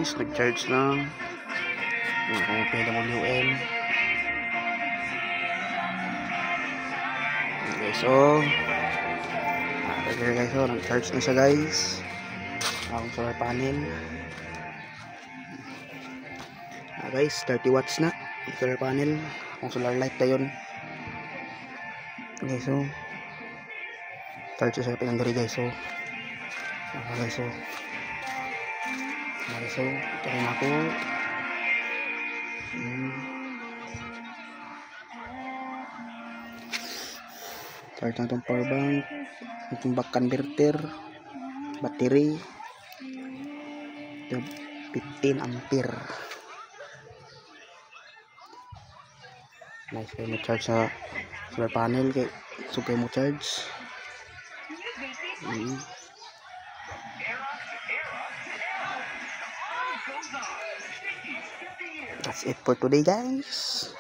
guys, nag-charge na yung PWM. Okay, so guys, so nag-charge na siya guys. Ang solar panel. Guys, 30 watts na yung solar panel. Ang solar light na yun. Okay, so charge siya pinandari guys. So okay, so ito rin ako. Charge na itong power bank, itong back converter, battery, ito 15 ampere. Nice kayo mo charge sa solar panel kay so kayo mo charge. That's it for today guys.